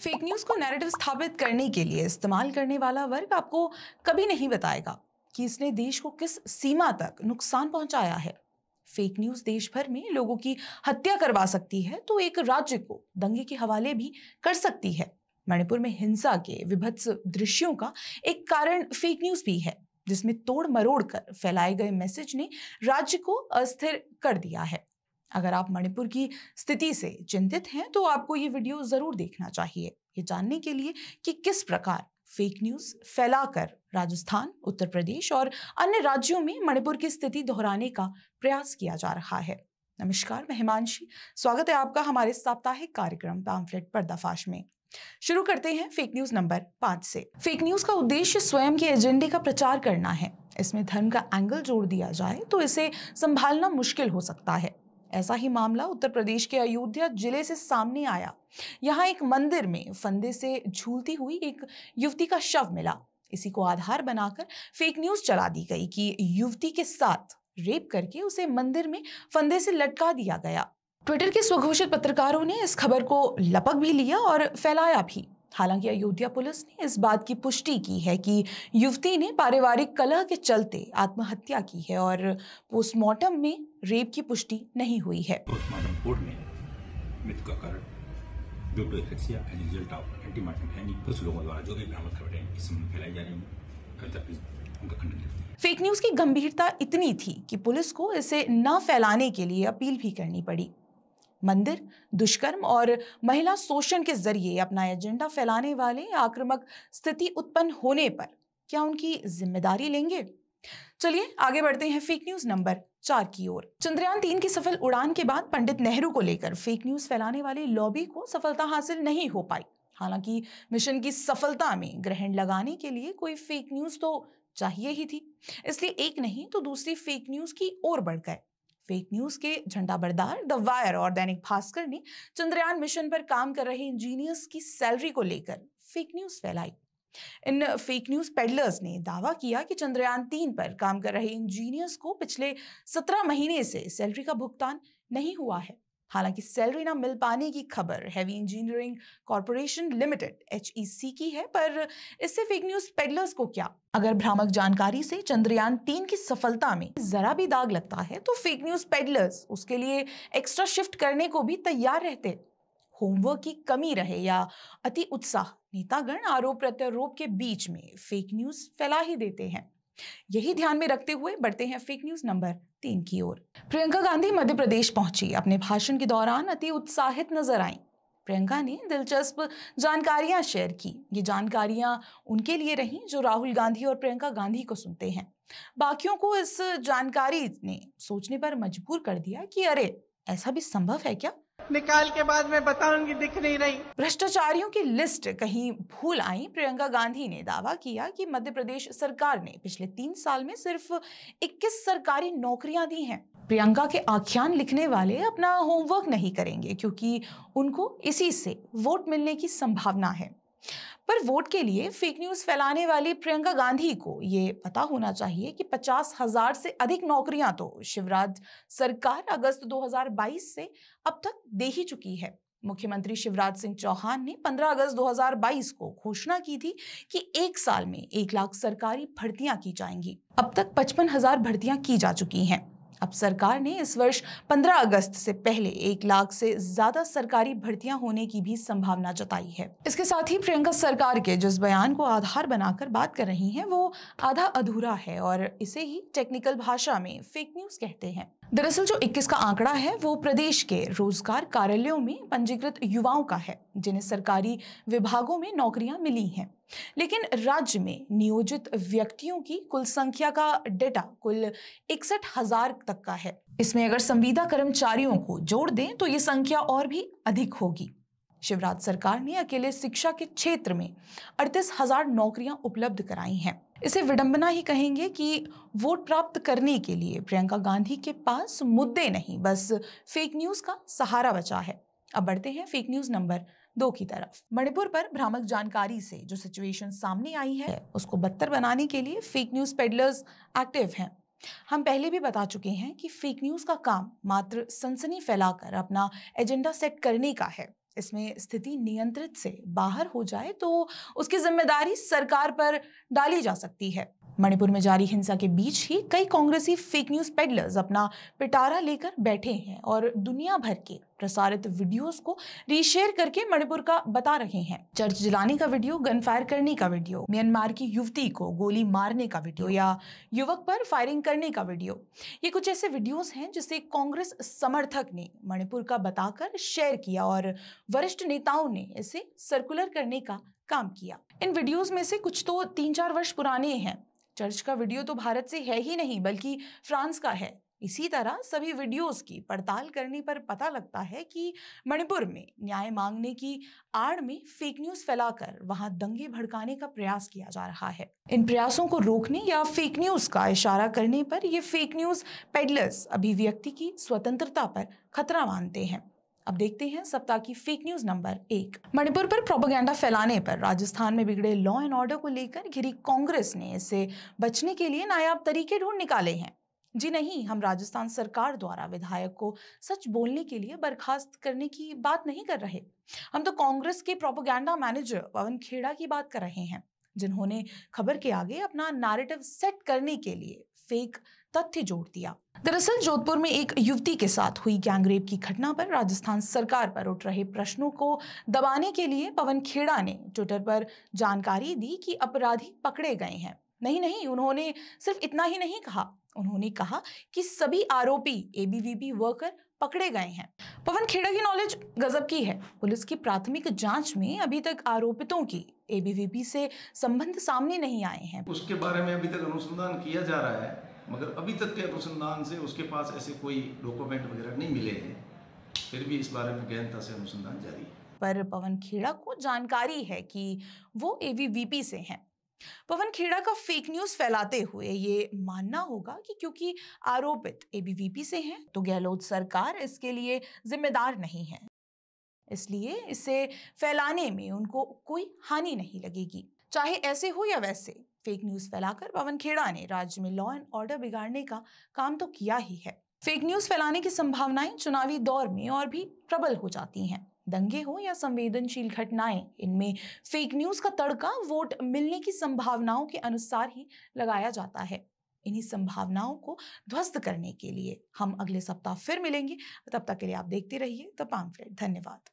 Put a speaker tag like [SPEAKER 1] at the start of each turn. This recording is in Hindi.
[SPEAKER 1] फेक न्यूज को नैरेटिव स्थापित करने के लिए इस्तेमाल करने वाला वर्ग आपको कभी नहीं बताएगा कि इसने देश को किस सीमा तक नुकसान पहुंचाया है। फेक न्यूज देश भर में लोगों की हत्या करवा सकती है तो एक राज्य को दंगे के हवाले भी कर सकती है। मणिपुर में हिंसा के विभत्स दृश्यों का एक कारण फेक न्यूज भी है, जिसमें तोड़ मरोड़ कर फैलाए गए मैसेज ने राज्य को अस्थिर कर दिया है। अगर आप मणिपुर की स्थिति से चिंतित हैं तो आपको ये वीडियो जरूर देखना चाहिए, ये जानने के लिए कि किस प्रकार फेक न्यूज फैलाकर राजस्थान, उत्तर प्रदेश और अन्य राज्यों में मणिपुर की स्थिति दोहराने का प्रयास किया जा रहा है। नमस्कार, मैं हिमांशी, स्वागत है आपका हमारे साप्ताहिक कार्यक्रम पैम्फलेट पर्दाफाश में। शुरू करते हैं फेक न्यूज नंबर 5 से। फेक न्यूज का उद्देश्य स्वयं के एजेंडे का प्रचार करना है। इसमें धर्म का एंगल जोड़ दिया जाए तो इसे संभालना मुश्किल हो सकता है। ऐसा ही मामला उत्तर प्रदेश के अयोध्या जिले से सामने आया। यहाँ एक मंदिर में फंदे से झूलती हुई एक युवती का शव मिला। इसी को आधार बनाकर फेक न्यूज चला दी गई कि युवती के साथ रेप करके उसे मंदिर में फंदे से लटका दिया गया। ट्विटर के स्वघोषित पत्रकारों ने इस खबर को लपक भी लिया और फैलाया भी। हालांकि अयोध्या पुलिस ने इस बात की पुष्टि की है कि युवती ने पारिवारिक कलह के चलते आत्महत्या की है और पोस्टमार्टम में रेप की पुष्टि नहीं हुई है।
[SPEAKER 2] पोस्टमार्टम रिपोर्ट में मृत्यु का कारण due to asphyxia as a result of antemortem hanging. कुछ लोगों द्वारा जो भी भ्रामक खबरें इस समय फैलाई जा रही हैं, उनका खंडन करते हैं।
[SPEAKER 1] फेक न्यूज की गंभीरता इतनी थी कि पुलिस को इसे न फैलाने के लिए अपील भी करनी पड़ी। मंदिर, दुष्कर्म और महिला शोषण के जरिए अपना एजेंडा फैलाने वाले आक्रामक स्थिति उत्पन्न होने पर क्या उनकी जिम्मेदारी लेंगे? चलिए आगे बढ़ते हैं फेक न्यूज नंबर 4 की ओर। चंद्रयान 3 की सफल उड़ान के बाद पंडित नेहरू को लेकर फेक न्यूज फैलाने वाली लॉबी को सफलता हासिल नहीं हो पाई। हालांकि मिशन की सफलता में ग्रहण लगाने के लिए कोई फेक न्यूज तो चाहिए ही थी, इसलिए एक नहीं तो दूसरी फेक न्यूज की ओर बढ़ गए। फेक न्यूज के झंडाबरदार द वायर और दैनिक भास्कर ने चंद्रयान मिशन पर काम कर रहे इंजीनियर्स की सैलरी को लेकर फेक न्यूज फैलाई। इन फेक न्यूज पेडलर्स ने दावा किया कि चंद्रयान 3 पर काम कर रहे इंजीनियर्स को पिछले 17 महीने से सैलरी का भुगतान नहीं हुआ है। हालांकि सैलरी ना मिल पाने की खबर heavy engineering corporation limited HEC की है, पर इससे फेक न्यूज पेडलर्स को क्या? अगर भ्रामक जानकारी से चंद्रयान 3 की सफलता में जरा भी दाग लगता है तो फेक न्यूज पेडलर्स उसके लिए एक्स्ट्रा शिफ्ट करने को भी तैयार रहते। होमवर्क की कमी रहे या अति उत्साह, नेतागण आरोप प्रत्यारोप के बीच में फेक न्यूज फैला ही देते हैं। यही ध्यान में रखते हुए बढ़ते हैं फेक न्यूज नंबर 3 की ओर। प्रियंका गांधी मध्य प्रदेश पहुंची। अपने भाषण के दौरान अति उत्साहित नजर आईं। प्रियंका ने दिलचस्प जानकारियां शेयर की। ये जानकारियां उनके लिए रहीं जो राहुल गांधी और प्रियंका गांधी को सुनते हैं। बाकियों को इस जानकारी ने सोचने पर मजबूर कर दिया कि अरे, ऐसा भी संभव है क्या?
[SPEAKER 3] निकाल के बाद मैं बताऊंगी, दिख नहीं रही।
[SPEAKER 1] भ्रष्टाचारियों की लिस्ट कहीं भूल आई। प्रियंका गांधी ने दावा किया कि मध्य प्रदेश सरकार ने पिछले 3 साल में सिर्फ 21 सरकारी नौकरियां दी हैं। प्रियंका के आख्यान लिखने वाले अपना होमवर्क नहीं करेंगे क्योंकि उनको इसी से वोट मिलने की संभावना है। पर वोट के लिए फेक न्यूज फैलाने वाली प्रियंका गांधी को ये पता होना चाहिए कि 50,000 से अधिक नौकरियां तो शिवराज सरकार अगस्त 2022 से अब तक दे ही चुकी है। मुख्यमंत्री शिवराज सिंह चौहान ने 15 अगस्त 2022 को घोषणा की थी कि 1 साल में 1 लाख सरकारी भर्तियां की जाएंगी। अब तक 55,000 भर्तियां की जा चुकी हैं। अब सरकार ने इस वर्ष 15 अगस्त से पहले 1 लाख से ज्यादा सरकारी भर्तियां होने की भी संभावना जताई है। इसके साथ ही प्रियंका सरकार के जिस बयान को आधार बनाकर बात कर रही हैं वो आधा अधूरा है और इसे ही टेक्निकल भाषा में फेक न्यूज कहते हैं। दरअसल जो 21 का आंकड़ा है वो प्रदेश के रोजगार कार्यालयों में पंजीकृत युवाओं का है जिन्हें सरकारी विभागों में नौकरियां मिली हैं। लेकिन राज्य में नियोजित व्यक्तियों की कुल संख्या का डेटा कुल 61,000 तक का है। इसमें अगर संविदा कर्मचारियों को जोड़ दें तो ये संख्या और भी अधिक होगी। शिवराज सरकार ने अकेले शिक्षा के क्षेत्र में 38,000 नौकरियां उपलब्ध कराई हैं। इसे विडंबना ही कहेंगे कि वोट प्राप्त करने के लिए प्रियंका गांधी के पास मुद्दे नहीं, बस फेक न्यूज का सहारा बचा है। अब बढ़ते हैं फेक न्यूज नंबर 2 की तरफ। मणिपुर पर भ्रामक जानकारी से जो सिचुएशन सामने आई है उसको बदतर बनाने के लिए फेक न्यूज पेडलर्स एक्टिव हैं। हम पहले भी बता चुके हैं कि फेक न्यूज का काम मात्र सनसनी फैलाकर अपना एजेंडा सेट करने का है। इसमें स्थिति नियंत्रित से बाहर हो जाए तो उसकी जिम्मेदारी सरकार पर डाली जा सकती है। मणिपुर में जारी हिंसा के बीच ही कई कांग्रेसी फेक न्यूज पेडलर्स अपना पिटारा लेकर बैठे हैं और दुनिया भर के प्रसारित वीडियोस को रीशेयर करके मणिपुर का बता रहे हैं। चर्च जलाने का वीडियो, गन फायर करने का वीडियो, म्यांमार की युवती को गोली मारने का वीडियो या युवक पर फायरिंग करने का वीडियो, ये कुछ ऐसे वीडियोस हैं जिसे कांग्रेस समर्थक ने मणिपुर का बताकर शेयर किया और वरिष्ठ नेताओं ने इसे सर्कुलर करने का काम किया। इन वीडियोस में से कुछ तो 3-4 वर्ष पुराने हैं। चर्च का वीडियो तो भारत से है ही नहीं बल्कि फ्रांस का है। इसी तरह सभी वीडियोस की पड़ताल करने पर पता लगता है कि मणिपुर में न्याय मांगने की आड़ में फेक न्यूज फैलाकर वहां दंगे भड़काने का प्रयास किया जा रहा है। इन प्रयासों को रोकने या फेक न्यूज का इशारा करने पर ये फेक न्यूज पेडलर्स अभिव्यक्ति की स्वतंत्रता पर खतरा मानते हैं। अब देखते हैं सप्ताह की फेक न्यूज नंबर 1। मणिपुर पर प्रोपेगेंडा फैलाने पर राजस्थान में बिगड़े लॉ एंड ऑर्डर को लेकर घिरी कांग्रेस ने इससे बचने के लिए नायाब तरीके ढूंढ निकाले हैं। जी नहीं, हम राजस्थान सरकार द्वारा विधायक को सच बोलने के लिए बर्खास्त करने की बात नहीं कर रहे। हम तो कांग्रेस के प्रोपेगेंडा मैनेजर पवन खेड़ा की बात कर रहे हैं, जिन्होंने खबर के आगे अपना नैरेटिव सेट करने के लिए फेक तथ्य जोड़ दिया। दरअसल जोधपुर में एक युवती के साथ हुई गैंगरेप की घटना पर राजस्थान सरकार पर उठ रहे प्रश्नों को दबाने के लिए पवन खेड़ा ने ट्विटर पर जानकारी दी कि अपराधी पकड़े गए हैं। नहीं, उन्होंने सिर्फ इतना ही नहीं कहा, उन्होंने कहा कि सभी आरोपी एबीवीपी वर्कर पकड़े गए हैं। पवन खेड़ा की नॉलेज गजब की है। पुलिस की प्राथमिक जांच में अभी तक आरोपितों की एबीवीपी से संबंध सामने नहीं आए हैं।
[SPEAKER 4] उसके बारे में अभी तक अनुसंधान किया जा रहा है, मगर अभी तक के अनुसंधान से उसके पास ऐसे कोई डॉक्यूमेंट वगैरह नहीं मिले हैं। फिर भी इस बारे में गहनता से अनुसंधान जारी है।
[SPEAKER 1] पर पवन खेड़ा को जानकारी है कि वो एबीवीपी से हैं। पवन खेड़ा का फेक न्यूज फैलाते हुए ये मानना होगा कि क्योंकि आरोपित एबीवीपी से हैं तो गहलोत सरकार इसके लिए जिम्मेदार नहीं है, इसलिए इसे फैलाने में उनको कोई हानि नहीं लगेगी। चाहे ऐसे हो या वैसे, फेक न्यूज फैलाकर पवन खेड़ा ने राज्य में लॉ एंड ऑर्डर बिगाड़ने का काम तो किया ही है। फेक न्यूज फैलाने की संभावनाएं चुनावी दौर में और भी प्रबल हो जाती हैं। दंगे हो या संवेदनशील घटनाएं, इनमें फेक न्यूज का तड़का वोट मिलने की संभावनाओं के अनुसार ही लगाया जाता है। इन्हीं संभावनाओं को ध्वस्त करने के लिए हम अगले सप्ताह फिर मिलेंगे। तब तक के लिए आप देखते रहिए द पैम्फलेट। धन्यवाद।